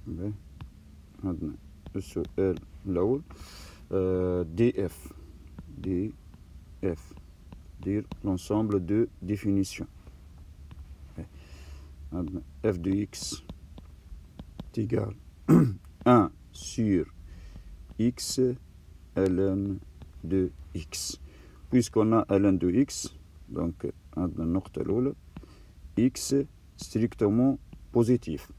عندنا السؤال الأول دي اف dire l'ensemble de définitions. F de x est égal 1 sur x ln de x. Puisqu'on a ln de x, donc عندنا النقطة الأولى x strictement positif.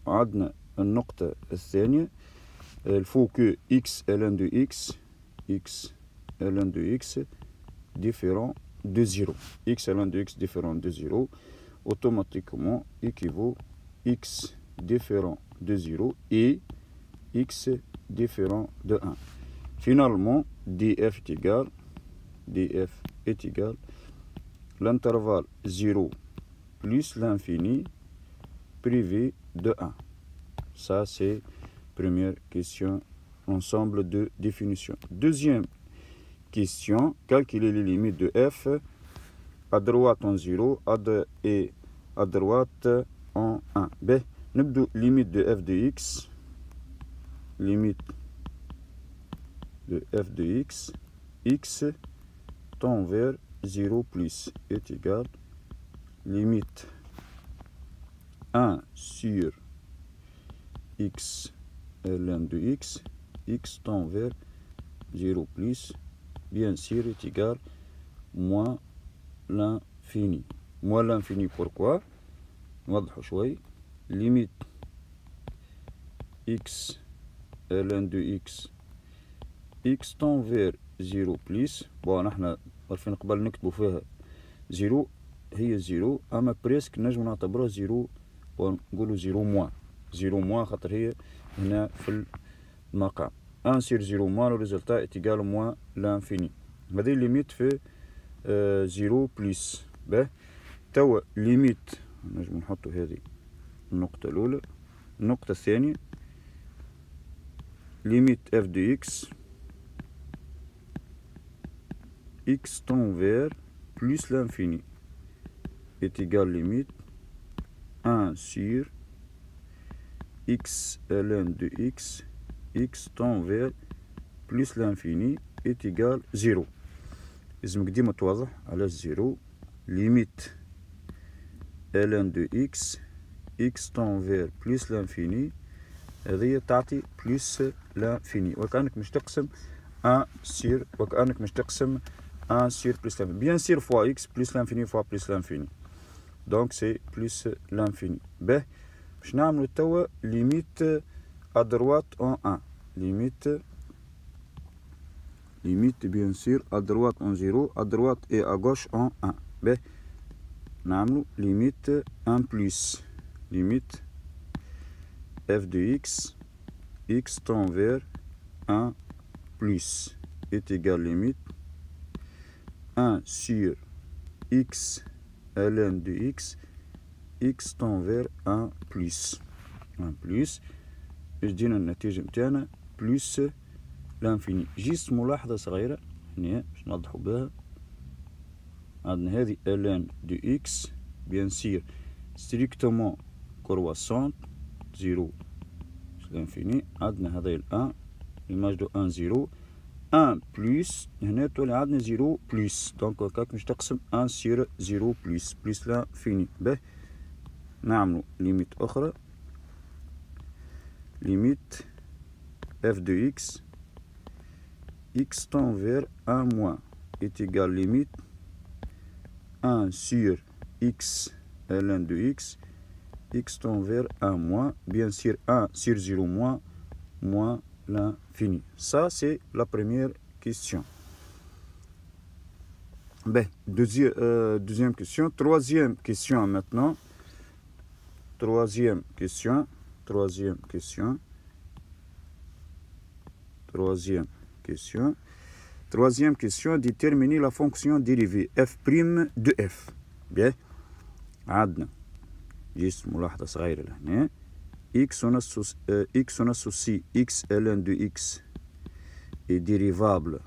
عندنا النقطة الثانية il faut que x ln de x ln de x différent de 0. X ln de x différent de 0 automatiquement équivaut x différent de 0 et x différent de 1. Finalement, df est égal l'intervalle 0 plus l'infini privé de 1. Ça, c'est première question, ensemble de définition. Deuxième question, calculer les limites de f à droite en 0 et à droite en 1. نبدو limite de f de x, limite de f de x tend vers 0 plus est égal limite 1 sur x ln de x tend vers 0 plus, bien sûr, est égal moins l'infini. Moins l'infini, pourquoi? نوضحوا شوي. Limite x ln de x tend vers 0 plus. بون احنا عارفين قبل نكتبوا فيها 0 هي 0 اما بريسك نجم نعتبروها 0 ونقولوا 0 موان 0 موان خاطر هي هنا في المقام 1 sur 0 moins le résultat est égal à moins l'infini. هذه ليميت في 0 بلس. توا ليميت نجم نحطوا هذه النقطة الأولى. النقطة الثانية ليميت f de x tend vers plus l'infini est égal limite 1 sur x ln de x tend vers plus l'infini est égal 0. لازمك ديما توضح على 0 limite ln de x tend vers plus l'infini هذه تعطي plus l'infini وكأنك مش تقسم 1 sur وكأنك مش تقسم 1 sur plus l'infini. Bien sûr fois x plus l'infini fois plus l'infini. Donc c'est plus l'infini. باش نعملو توا limite à droite en 1. Limite bien sûr à droite en 0, à droite et à gauche en 1. نعملو limite 1 plus. Limite f de x tend vers 1 plus est égal limite 1 sur x ln de x tend vers 1 plus. 1 plus يجينا النتيجة متاعنا plus l'infini. جيست ملاحظة صغيرة هنا باش نوضحوا بها. عندنا هذه ln de x bien sûr strictement croissante 0 l'infini. عندنا هذا ال 1 l'image de 1 0 1 plus هنا تولي عندنا 0 plus دونك هكاك مش تقسم 1 sur 0 plus l'infini. نعملو ليميت أخرى limite f de x tend vers 1 moins est égal limite 1 sur x ln de x tend vers 1 moins, bien sûr 1 sur 0 moins l'infini. Ça c'est la première question. Deuxième question. Troisième question maintenant. Troisième question, déterminer la fonction dérivée f' de f. Bien. عندنا جيست ملاحظة صغيرة لهنا x on associe x ln de x est dérivable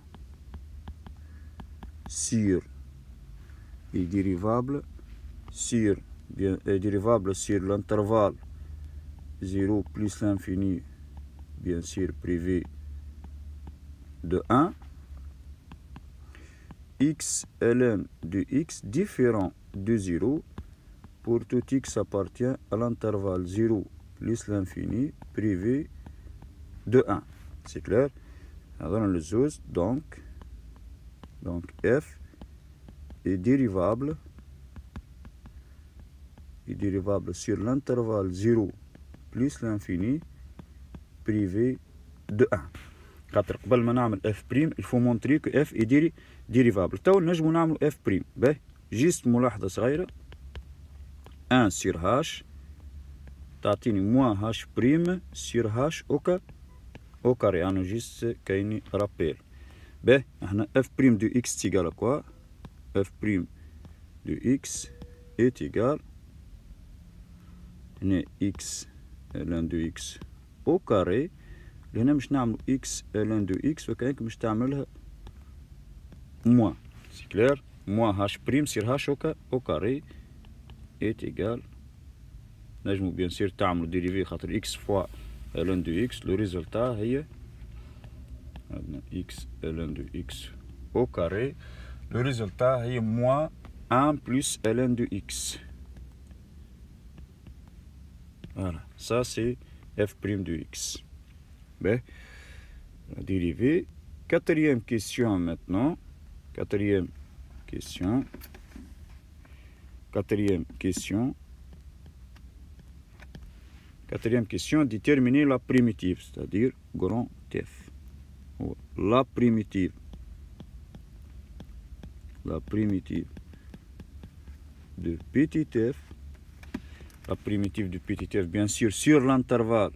sur l'intervalle 0 plus l'infini, bien sûr privé de 1, x ln de x différent de 0 pour tout x appartient à l'intervalle 0 plus l'infini privé de 1. C'est clair? Alors le chose, donc f est dérivable sur l'intervalle 0 plus l'infini privé de 1. خاطر قبل ما نعمل f prime il faut montrer que f est dérivable. تو نجمو نعملو f prime. باهي جيست ملاحظة صغيرة 1 sur h تعطيني moins h prime sur h au carré. يعني جيست كايني رابيل. باهي احنا f prime de x est égal à quoi? f prime de x est égal هنا x ln de x au carré. هنا مش نعملو x ln de x وكأنك مش تعملها moins. C'est clair? moins h prime sur h au carré est égal. نجمو bien sûr تعملو dérivé خاطر x fois ln de x. le résultat هي عندنا x ln de x au carré. le résultat هي moins 1 plus ln de x. Voilà, ça c'est f prime de x. Ben, dérivé. Quatrième question maintenant. Quatrième question, déterminer la primitive, c'est-à-dire grand f. La primitive de petit f. La primitive de petit f, bien sûr, sur l'intervalle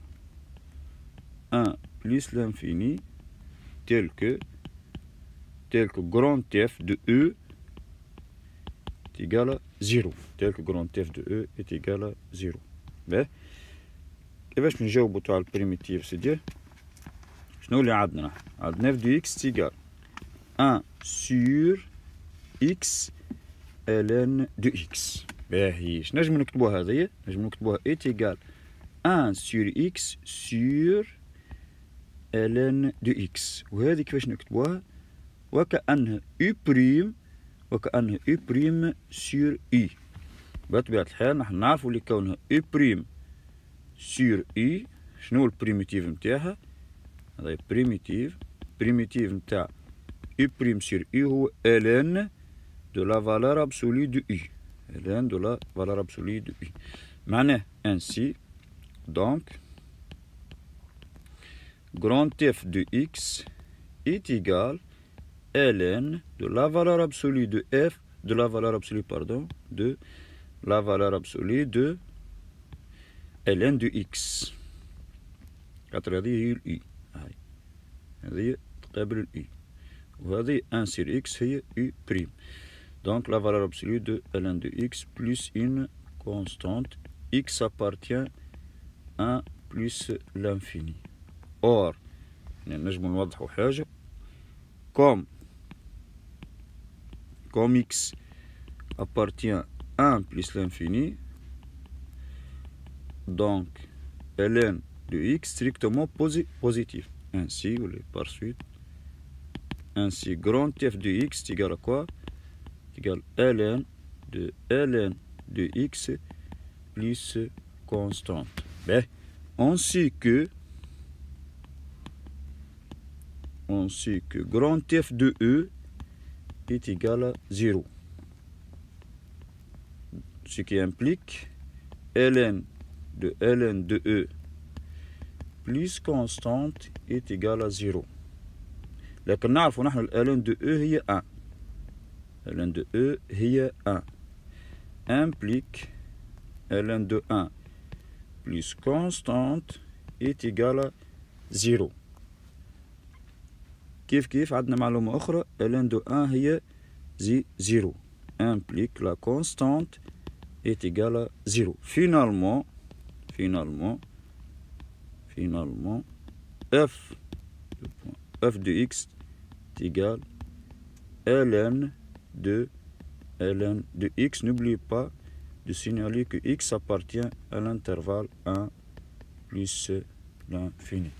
1 plus l'infini, tel que grand f de e est égal à 0. Tel que grand f de e est égal à 0. باهي كيفاش نجاوبو تاع البريميتيف؟ سيدي شنو اللي عندنا؟ عندنا f de x égal 1 sur x ln de x. باهي نجمو نكتبوها هذيا؟ نجمو نكتبوها est égal 1 sur x sur ln de x. وهذه كيفاش نكتبوها؟ وكأنها u prime sur i. بطبيعة الحال نحن نعرفو اللي كونها u prime sur i. شنو البريميتيف نتاعها؟ هذا بريميتيف نتاع u prime sur i هو ln de la valeur absolue de i. ln de la valeur absolue de i. معناه ainsi donc grand f de x est égal ln de la valeur absolue de f de la valeur absolue de ln de x. خاطر هذه هي ال i. هذه تقابل ال i. وهذه 1 sur x هي u prime. Donc la valeur absolue de ln de x plus une constante. X appartient à 1 plus l'infini. Or, نجم نوضحو حاجة. Comme x appartient à 1 plus l'infini, donc ln de x strictement positif. Ainsi, ou par suite, ainsi grand f de x est égal à quoi? C'est égal à ln de x plus constante. Ben, ainsi que grand f de e est égal à 0. Ce qui implique ln de e plus constante est égal à 0. لكن نعرف نحن ln de e هي 1. ln de e هي 1 implique ln de 1 plus constante est égal à 0. كيف عندنا معلومة أخرى ln de 1 هي 0 implique la constante est égal à 0. Finalement f de x est égal ln de x. N'oubliez pas de signaler que x appartient à l'intervalle 1 plus l'infini.